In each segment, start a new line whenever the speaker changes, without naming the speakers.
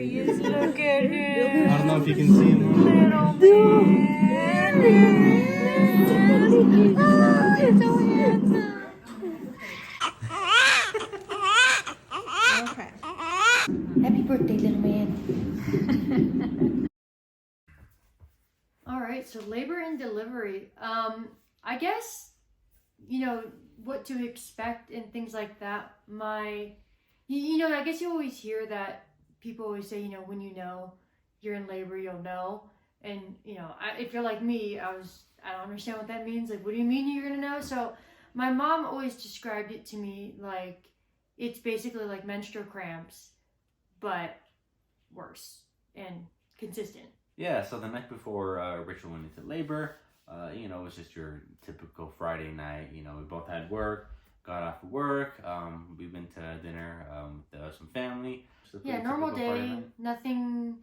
he is. Look at him.
I don't know if you can see him.
Little man. Oh, he's so handsome. Okay. Happy birthday, little man.
All right, so labor and delivery. I guess, what to expect and things like that. I guess you always hear that people always say, when you're in labor, you'll know. And, if you're like me, I don't understand what that means. Like, what do you mean you're going to know? So my mom always described it to me like it's basically like menstrual cramps, but worse and consistent.
Yeah, so the night before Rachel went into labor, it was just your typical Friday night. We both had work, got off of work. We went to dinner with some family.
Yeah, normal day, nothing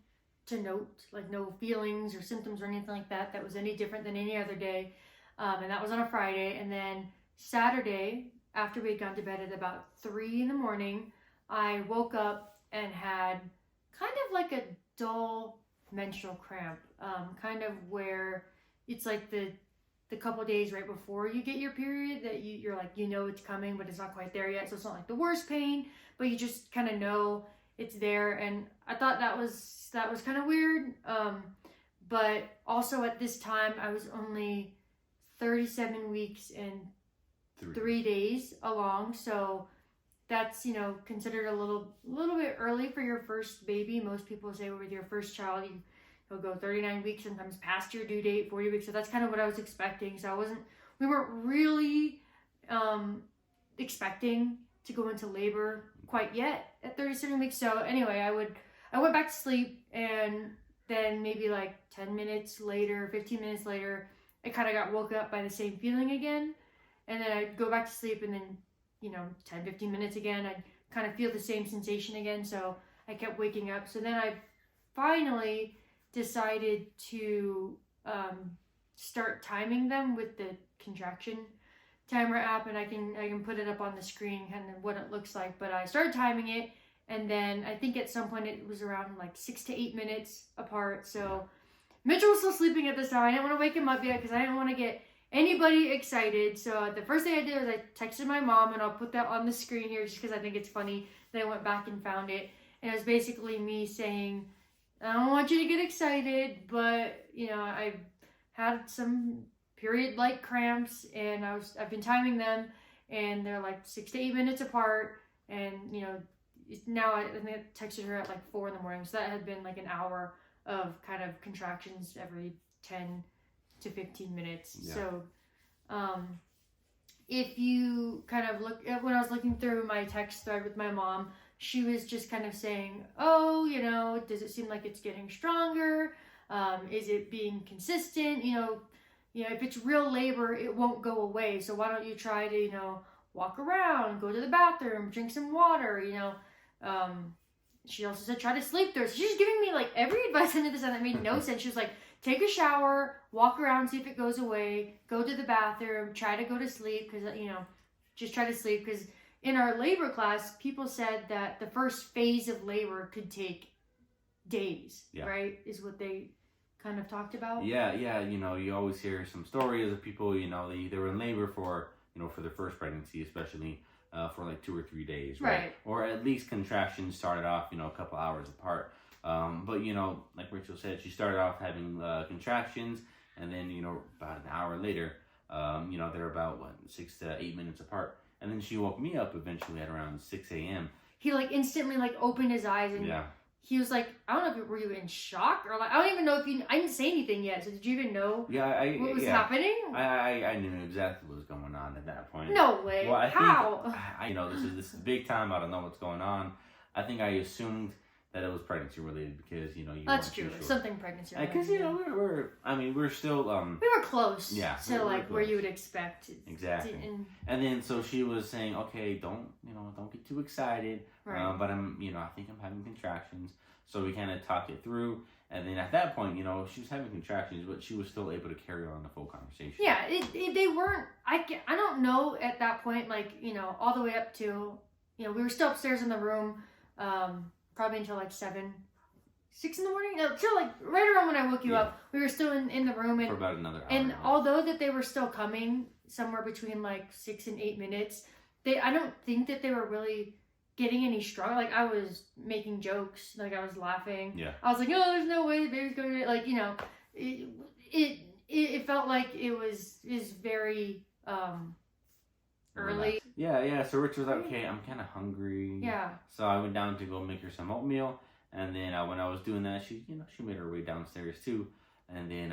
to note, like no feelings or symptoms or anything like that. That was any different than any other day. And that was on a Friday. And then Saturday, after we had gone to bed at about 3 a.m, I woke up and had kind of like a dull menstrual cramp, kind of where it's like the couple days right before you get your period that you're like, it's coming, but it's not quite there yet. So it's not like the worst pain, but you just kind of know it's there. And I thought that was kind of weird. But also at this time, I was only 37 weeks and 3 days along. So that's, considered a little bit early for your first baby. Most people say with your first child, you'll go 39 weeks, sometimes past your due date, 40 weeks. So that's kind of what I was expecting. So we weren't really expecting to go into labor quite yet at 37 weeks. So anyway, I went back to sleep, and then maybe like 10 minutes later, 15 minutes later, I kind of got woke up by the same feeling again. And then I'd go back to sleep, and then 10, 15 minutes again, I'd kind of feel the same sensation again. So I kept waking up. So then I finally decided to start timing them with the contraction timer app, and I can put it up on the screen kind of what it looks like. But I started timing it, and then I think at some point it was around like 6 to 8 minutes apart. So Mitchell was still sleeping at this time. I didn't want to wake him up yet because I didn't want to get anybody excited. So the first thing I did was I texted my mom, and I'll put that on the screen here just because I think it's funny. Then I went back and found it, and it was basically me saying, I don't want you to get excited, but I had some period-like cramps, and I've been timing them, and they're like 6 to 8 minutes apart. And now I think I texted her at like 4 a.m, so that had been like an hour of kind of contractions every 10 to 15 minutes. Yeah. So if you kind of look at when I was looking through my text thread with my mom, she was just kind of saying, oh, does it seem like it's getting stronger? Is it being consistent? If it's real labor, it won't go away. So why don't you try to, walk around, go to the bathroom, drink some water, She also said, try to sleep there. So she's giving me like every advice under the sun that made no sense. She was like, take a shower, walk around, see if it goes away, go to the bathroom, try to go to sleep, because, just try to sleep. Because in our labor class, people said that the first phase of labor could take days, right? Is what they kind of talked about.
Yeah. You always hear some stories of people, they were in labor for, for their first pregnancy, especially for like 2 or 3 days, right? Or at least contractions started off, a couple hours apart. But, like Rachel said, she started off having contractions, and then, about an hour later, they're about, 6 to 8 minutes apart. And then she woke me up eventually at around 6 a.m.
He, instantly, opened his eyes, and he was like, I don't know were you in shock? Or, I don't even know I didn't say anything yet, so did you even know what was happening?
I knew exactly what was going on at that point.
No way.
Well,
How?
This is big time. I don't know what's going on. I think I assumed that it was pregnancy related because you
that's true. Sure. Something pregnancy related.
Because we're still
we were close. Yeah. To close. Where you would expect.
Exactly. And then so she was saying, okay, don't get too excited. Right. But I think I'm having contractions. So we kind of talked it through, and then at that point, she was having contractions, but she was still able to carry on the full conversation. Yeah,
they weren't. I don't know at that point, all the way up to, we were still upstairs in the room. Probably until 7 6 in the morning. No, so like right around when I woke you up, we were still in the room, and
for about another hour.
And although that they were still coming somewhere between like 6 and 8 minutes, I don't think that they were really getting any stronger. Like I was making jokes, like I was laughing.
Yeah.
I was like, oh, there's no way the baby's going to, like, you know, it felt like it was very early.
Yeah. So Rich was like, okay, I'm kind of hungry.
Yeah.
So I went down to go make her some oatmeal, and then when I was doing that, she made her way downstairs too, and then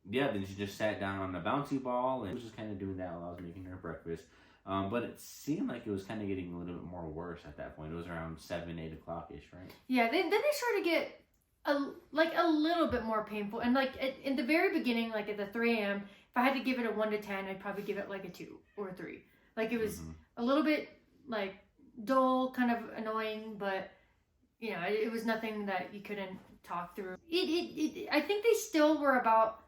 then she just sat down on the bouncy ball and was just kind of doing that while I was making her breakfast. But it seemed like it was kind of getting a little bit more worse at that point. It was around 7, 8 o'clock ish, right? Yeah.
Then they started to get a little bit more painful, and like in the very beginning, like at the 3 a.m., if I had to give it a 1 to 10, I'd probably give it like a 2 or a 3. Like it was a little bit like dull, kind of annoying, but you know, it was nothing that you couldn't talk through. I think they still were about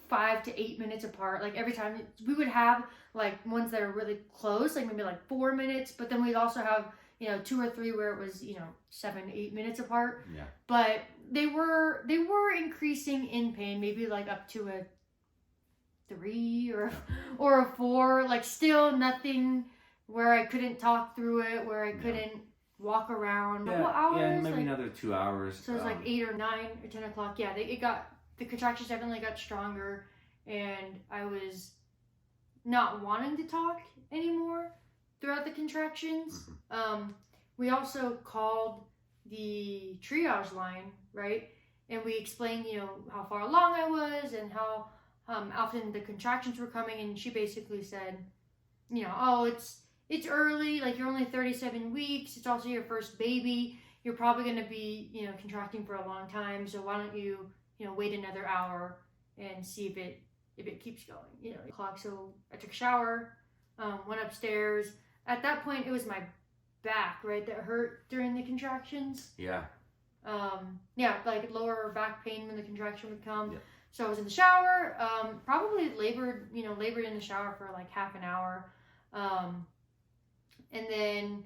5 to 8 minutes apart. Like every time we would have like ones that are really close, like maybe like 4 minutes, but then we'd also have, you know, 2 or 3 where it was, you know, 7, 8 minutes apart.
Yeah.
But they were increasing in pain, maybe like up to a 3 or a 4. Like still nothing where I couldn't talk through it, where I couldn't walk around.
Yeah,
What hours?
Yeah, maybe
like,
another 2 hours.
So it was like 8 or 9 or 10 o'clock. Yeah, the contractions definitely got stronger, and I was not wanting to talk anymore throughout the contractions. We also called the triage line, right? And we explained, you know, how far along I was and how often the contractions were coming, and she basically said, you know, oh, it's early, like you're only 37 weeks, it's also your first baby, you're probably going to be, you know, contracting for a long time, so why don't you know, wait another hour and see if it keeps going, you know, clock. So I took a shower, went upstairs. At that point, it was my back, right, that hurt during the contractions.
Yeah.
Like lower back pain when the contraction would come.
Yeah.
So I was in the shower, probably labored in the shower for like half an hour. And then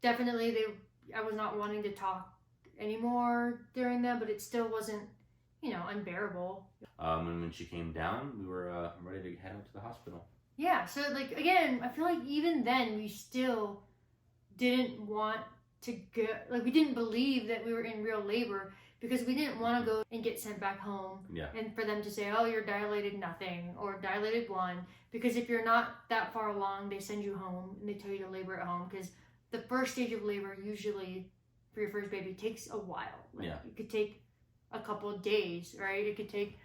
definitely I was not wanting to talk anymore during that, but it still wasn't, you know, unbearable.
And when she came down, we were ready to head out to the hospital. Yeah.
So like again, I feel like even then we still didn't want to go. Like we didn't believe that we were in real labor because we didn't want to go and get sent back home.
Yeah. And
for them to say, oh, you're dilated nothing or dilated 1, because if you're not that far along, they send you home and they tell you to labor at home, because the first stage of labor usually for your first baby takes a while. Like, it could take a couple of days, right? It could take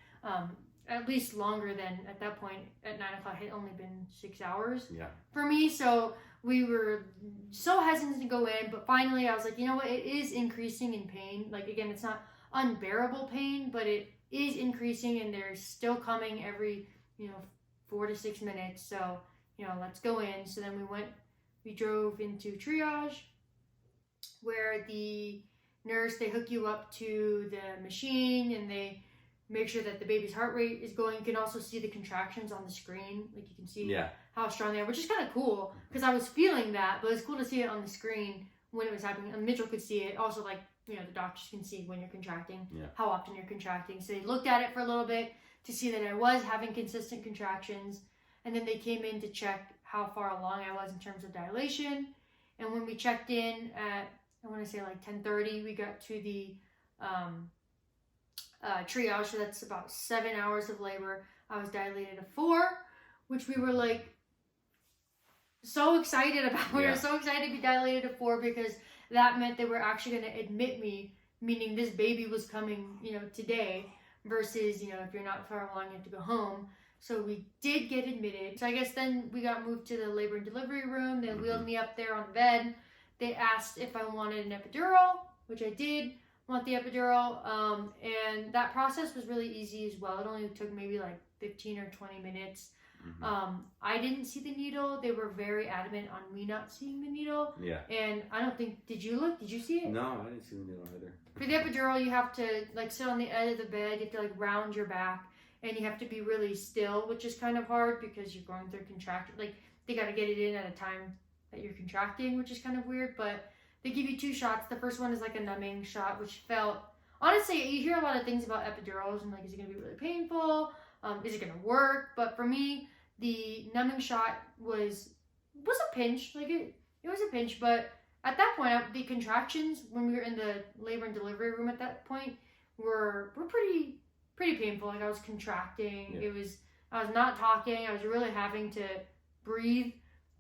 at least longer than, at that point at 9 o'clock it had only been 6 hours for me. So we were so hesitant to go in, but finally I was like, you know what, it is increasing in pain. Like again, it's not unbearable pain, but it is increasing, and they're still coming every, you know, 4 to 6 minutes. So, you know, let's go in. So then we drove into triage, where the nurse, they hook you up to the machine and they make sure that the baby's heart rate is going. You can also see the contractions on the screen. Like you can see how strong they are, which is kind of cool because I was feeling that, but it's cool to see it on the screen when it was happening. And Mitchell could see it. Also, like, you know, the doctors can see when you're contracting, how often you're contracting. So they looked at it for a little bit to see that I was having consistent contractions. And then they came in to check how far along I was in terms of dilation. And when we checked in at, I want to say like 10:30, we got to the triage. So that's about 7 hours of labor. I was dilated to 4, which we were like so excited about. We were so excited to be dilated to 4 because that meant they were actually going to admit me, meaning this baby was coming, you know, today, versus, you know, if you're not far along, you have to go home. So we did get admitted. So I guess then we got moved to the labor and delivery room. They wheeled me up there on the bed. They asked if I wanted an epidural, which I did want the epidural. And that process was really easy as well. It only took maybe like 15 or 20 minutes. I didn't see the needle. They were very adamant on me not seeing the needle. Yeah. And I don't think, did you look? Did you see it?
No, I didn't see the needle either.
For the epidural, you have to like sit on the edge of the bed. You have to like round your back. And you have to be really still, which is kind of hard because you're going through contraction. Like, they got to get it in at a time that you're contracting, which is kind of weird. But they give you 2 shots. The first one is like a numbing shot, which felt, honestly, you hear a lot of things about epidurals and like, is it going to be really painful? Is it going to work? But for me, the numbing shot was a pinch. Like it was a pinch, but at that point, the contractions when we were in the labor and delivery room at that point were pretty painful. Like I was contracting.
Yeah.
I was not talking. I was really having to breathe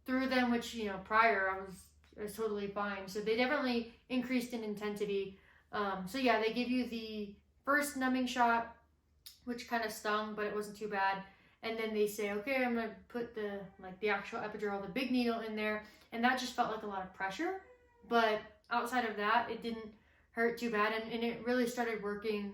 through them, which, you know, prior I was totally fine. So they definitely increased in intensity. So yeah, they give you the first numbing shot, which kind of stung, but it wasn't too bad. And then they say, okay, I'm gonna put the actual epidural, the big needle in there, and that just felt like a lot of pressure. But outside of that, it didn't hurt too bad, and it really started working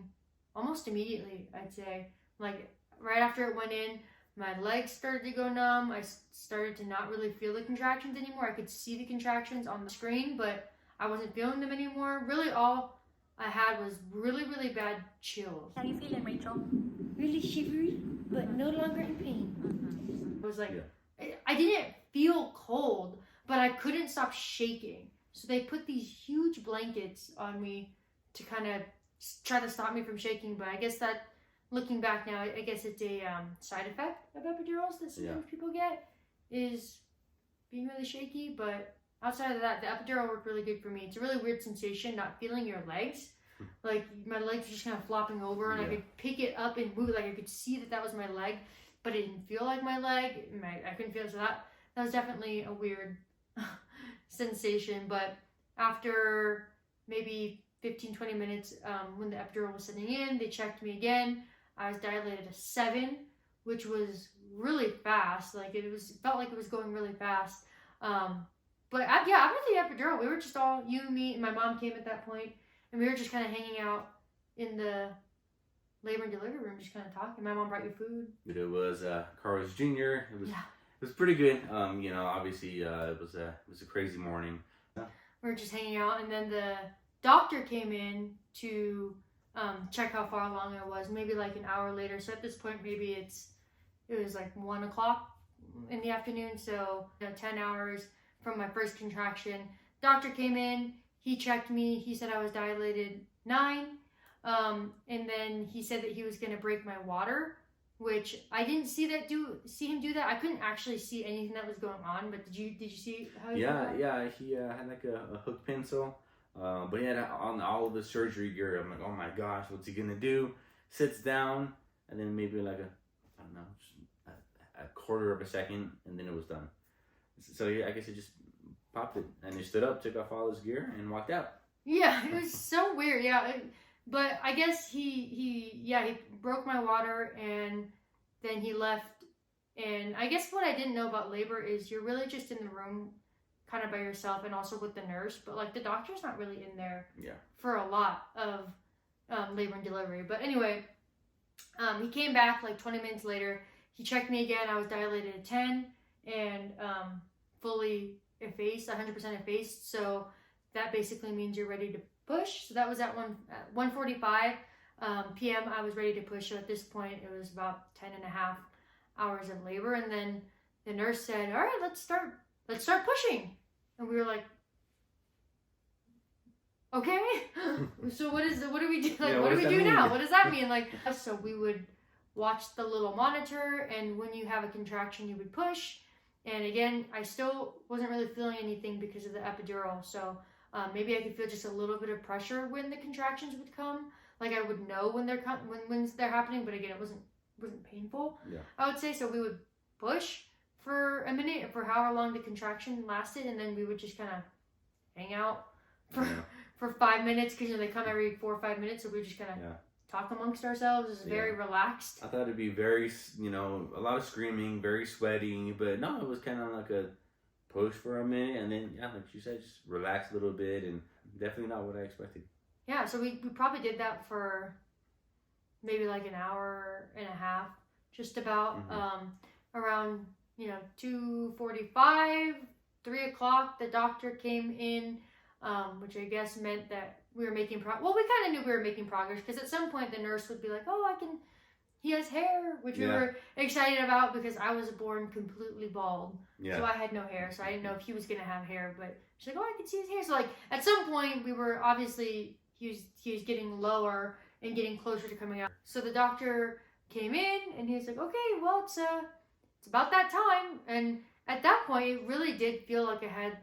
almost immediately, I'd say. Like right after it went in, my legs started to go numb. I started to not really feel the contractions anymore. I could see the contractions on the screen, but I wasn't feeling them anymore. Really, all I had was really bad chills.
How you feeling, Rachel? Really shivery, but no longer in pain.
It was like, I didn't feel cold, but I couldn't stop shaking. So they put these huge blankets on me to kind of try to stop me from shaking. But I guess that, looking back now, I guess it's a side effect of epidurals that sometimes people get, is being really shaky. But outside of that, the epidural worked really good for me. It's a really weird sensation, not feeling your legs. Like my legs were just kind of flopping over, and I could pick it up and move. Like I could see that was my leg, but it didn't feel like my leg. I couldn't feel it. So that was definitely a weird sensation. But after maybe 15-20 minutes, when the epidural was setting in, they checked me again. I was dilated to 7, which was really fast. Like it felt like it was going really fast. But after the epidural, we were just all, you, me, and my mom came at that point. And we were just kind of hanging out in the labor and delivery room, just kind of talking. My mom brought you food.
It was Carlos Jr. It was pretty good. You know, obviously it was a crazy morning.
We were just hanging out, and then the doctor came in to check how far along I was. Maybe like an hour later. So at this point, maybe it was like 1 o'clock in the afternoon. So 10 hours from my first contraction. Doctor came in. He checked me. He said I was dilated 9. And then he said that he was going to break my water, which I didn't see him do that. I couldn't actually see anything that was going on, but did you see how he did that?
Yeah, he had like a hook pencil, but he had on all of the surgery gear. I'm like, oh my gosh, what's he going to do? Sits down, and then maybe like a quarter of a second, and then it was done. So I guess he just popped it, and he stood up, took off all his gear, and walked out.
Yeah, it was so weird. Yeah, but I guess he broke my water, and then he left. And I guess what I didn't know about labor is you're really just in the room kind of by yourself, and also with the nurse, but like the doctor's not really in there for a lot of labor and delivery. But anyway, he came back like 20 minutes later. He checked me again. I was dilated at 10 and fully effaced, 100% effaced. So that basically means you're ready to push. So that was at 1:45 p.m. I was ready to push. So at this point, it was about 10 and a half hours of labor. And then the nurse said, all right, let's start pushing. And we were like, okay. So what do we do? Like, what do we do now? What does that mean? Like, so we would watch the little monitor, and when you have a contraction, you would push. And again, I still wasn't really feeling anything because of the epidural. So maybe I could feel just a little bit of pressure when the contractions would come. Like I would know when they're happening, but again, it wasn't painful. Yeah. I would say. So we would push for a minute, for however long the contraction lasted, and then we would just kind of hang out for 5 minutes, because they come every 4 or 5 minutes, so we just kind of talk amongst ourselves. It's very relaxed.
I thought it'd be very, a lot of screaming, very sweaty, but no, it was kind of like a push for a minute, and then, like you said, just relax a little bit, and definitely not what I expected. Yeah,
so we probably did that for maybe like an hour and a half, just about. Around, 2:45, 3 o'clock, the doctor came in, which I guess meant that we were making we kind of knew we were making progress, because at some point the nurse would be like, oh, I can he has hair, which we were excited about because I was born completely bald. So I had no hair, so I didn't know if he was going to have hair, but she's like, oh, I can see his hair. So like at some point we were obviously, he was getting lower and getting closer to coming out. So the doctor came in and he was like, okay, well, it's about that time. And at that point, it really did feel like I had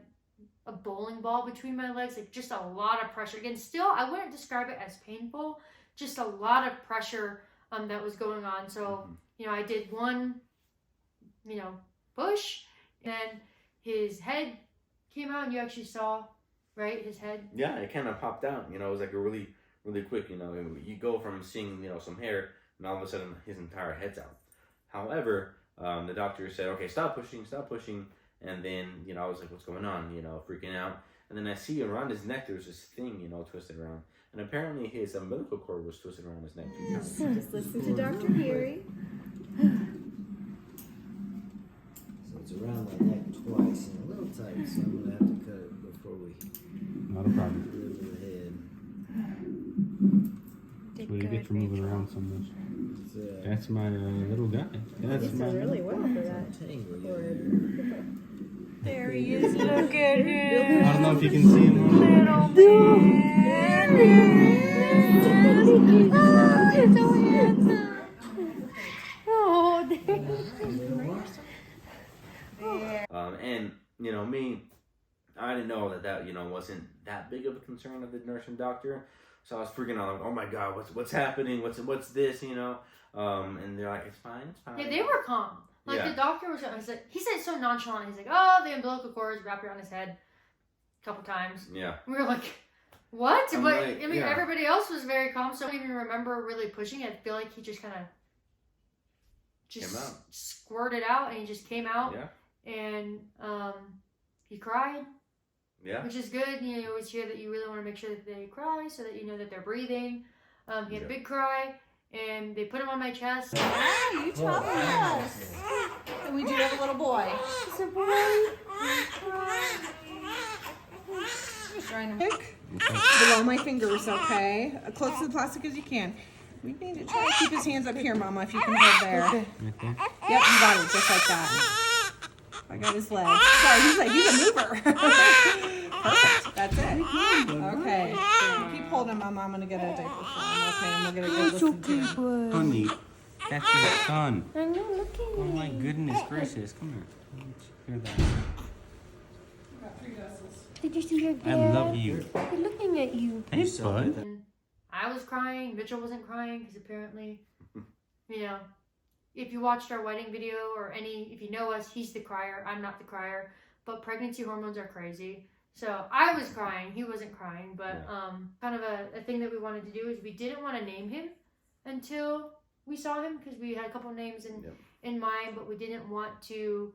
a bowling ball between my legs, like just a lot of pressure. Again, still, I wouldn't describe it as painful, just a lot of pressure that was going on. So, you know, I did one, you know, push, and his head came out, and you actually saw, right, his head?
Yeah, it kind of popped out. You know, it was like a really, really quick, you know, you go from seeing, you know, some hair, and all of a sudden his entire head's out. However, the doctor said, okay, stop pushing. And then, you know, I was like, what's going on? You know, freaking out. And then I see around his neck, there's this thing, you know, twisted around. And apparently his umbilical cord was twisted around his neck too.
Just listen to Dr. Harry.
So it's around my neck twice and a little tight, so I'm going to have to cut it before we
Not a problem.
deliver the head.
That's what you get for moving around so much. That's my little guy. That's
He's done really well for that.
Tangle,
There he is. Look at him.
I don't know if you can see him.
Little man. Oh, he's so handsome. Oh, there.
And, you know, me, I didn't know that, you know, wasn't that big of a concern of the nurse and doctor. So I was freaking out, like, oh my God, what's happening? What's this, you know? And they're like, it's fine.
Yeah, they were calm. Like the doctor was like, he said it so nonchalant. He's like, oh, the umbilical cord is wrapped around his head a couple times. Yeah. We were like, what? But like, I mean, everybody else was very calm, so I don't even remember really pushing it. I feel like he just kind of squirted out, and he just came out. Yeah. And he cried. Yeah. Which is good. You know, you always hear that you really want to make sure that they cry so that you know that they're breathing. He had a big cry. And they put him on my chest.
Oh, you tell us. And we do have a little boy. It's a boy. Trying to pick below my fingers, okay? Close to the plastic as you can. We need to try to keep his hands up here, Mama, if you can hold there. Yep, you got it, just like that. I got his leg. Sorry, he's a mover. Perfect. That's it. Okay. Keep holding, Mama. I'm gonna get a diaper for him. Okay, and we'll get a good listen to him.
Honey, that's your son.
I know, look at
Oh my goodness gracious. Come here. Hear that.
Got 3 vessels.
Did you see your dad?
I love you.
He's looking at you.
Hey, bud.
And I was crying. Mitchell wasn't crying because apparently, you know, if you watched our wedding video or if you know us, he's the crier. I'm not the crier. But pregnancy hormones are crazy. So I was crying. He wasn't crying. But kind of a thing that we wanted to do is we didn't want to name him until we saw him because we had a couple names in mind, but we didn't want to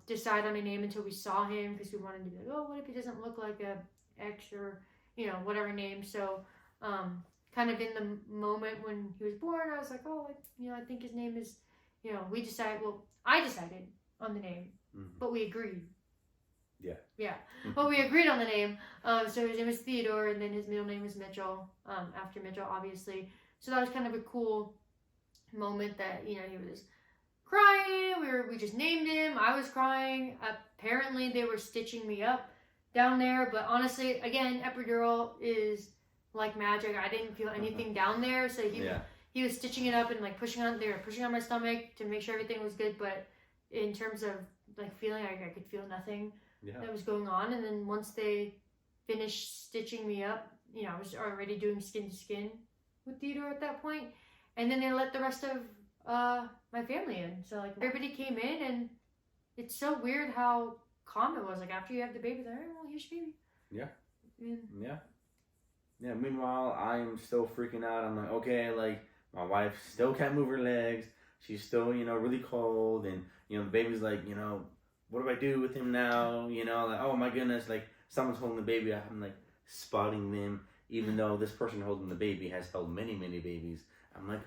decide on a name until we saw him because we wanted to be like, oh, what if he doesn't look like a X or, you know, whatever name. So kind of in the moment when he was born, I was like, oh, you know, I think his name is, you know, I decided on the name, but we agreed. Yeah. Well, we agreed on the name. So his name is Theodore, and then his middle name is Mitchell, after Mitchell, obviously. So that was kind of a cool moment that, you know, he was crying. We just named him. I was crying. Apparently, they were stitching me up down there. But honestly, again, epidural is like magic. I didn't feel anything down there. So he was stitching it up and like they were pushing on my stomach to make sure everything was good. But in terms of like feeling, I could feel nothing that was going on. And then once they finished stitching me up, you know, I was already doing skin to skin with Theodore at that point. And then they let the rest of my family in. So like everybody came in, and it's so weird how calm it was. Like after you have the baby, they're like, oh, well, here's your baby.
Yeah. Meanwhile, I'm still freaking out. I'm like, okay, like my wife still can't move her legs. She's still, you know, really cold, and you know, the baby's like, you know, what do I do with him now? You know, like, oh my goodness, like someone's holding the baby. I'm like spotting them, even though this person holding the baby has held many, many babies. I'm like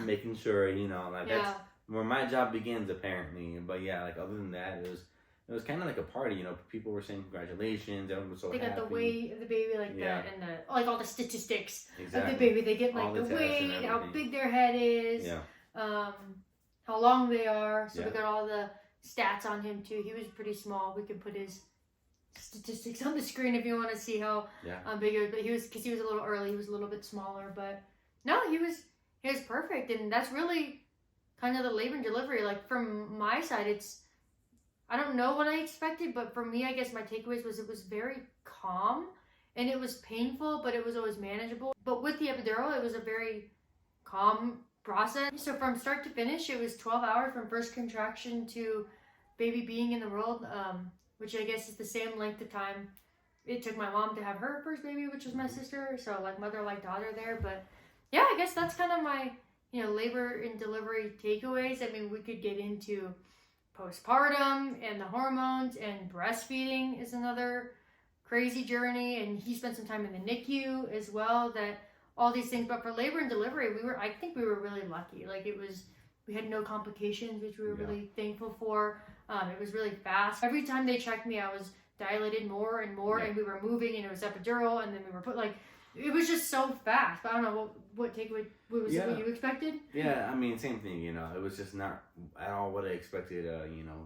making sure, you know, like that's where my job begins apparently. But yeah, like other than that, it was kind of like a party. You know, people were saying congratulations. Everyone was so
They
happy.
got the weight of the baby, like
Yeah.
that, and like all the statistics
Exactly.
of the baby. They get like
All
the
the tests and
weight, how
everything.
big their head is,
Yeah.
how long they are. So
Yeah.
we got all the stats on him too. He was pretty small. We could put his statistics on the screen if you want to see how big he was. But he was, because he was a little early, he was a little bit smaller. But no, he was perfect, and that's really kind of the labor and delivery. Like from my side, I don't know what I expected, but for me, I guess my takeaways was it was very calm, and it was painful, but it was always manageable. But with the epidural, it was a very calm process. So from start to finish, it was 12 hours from first contraction to baby being in the world, which I guess is the same length of time it took my mom to have her first baby, which was my sister. So like mother like daughter there. But yeah, I guess that's kind of my, labor and delivery takeaways. I mean, we could get into postpartum and the hormones, and breastfeeding is another crazy journey. And he spent some time in the NICU as well, that all these things. But for labor and delivery, I think we were really lucky. Like we had no complications, which we were really thankful for. It was really fast. Every time they checked me, I was dilated more and more, and we were moving, and it was epidural, and then we were put it was just so fast. But I don't know what takeaway was it what you expected?
Yeah, I mean, same thing. It was just not at all what I expected.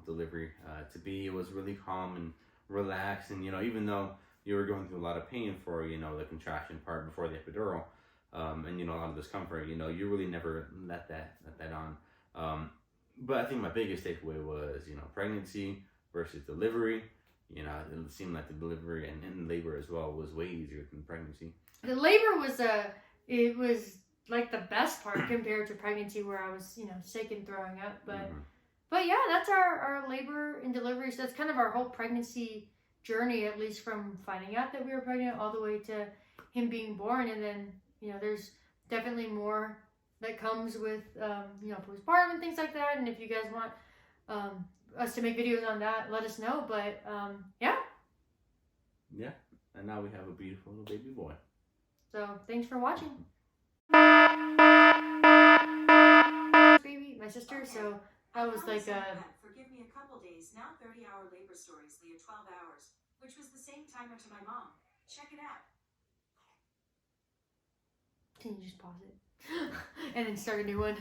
Delivery to be. It was really calm and relaxed, and even though you were going through a lot of pain for the contraction part before the epidural, and a lot of discomfort, you really never let that on. But I think my biggest takeaway was pregnancy versus delivery. It seemed like the delivery and labor as well was way easier than pregnancy.
The labor was it was like the best part compared to pregnancy, where I was sick and throwing up. But yeah, that's our labor and delivery. So that's kind of our whole pregnancy journey, at least from finding out that we were pregnant all the way to him being born. And then there's definitely more that comes with postpartum and things like that. And if you guys want us to make videos on that, let us know. But yeah,
and now we have a beautiful little baby boy.
So thanks for watching. Baby, my sister. So that was like
forgive me, a couple days now. 30-hour labor stories, Leah 12 hours, which was the same timer to my mom. Check it out.
Can you just pause it and then start a new one?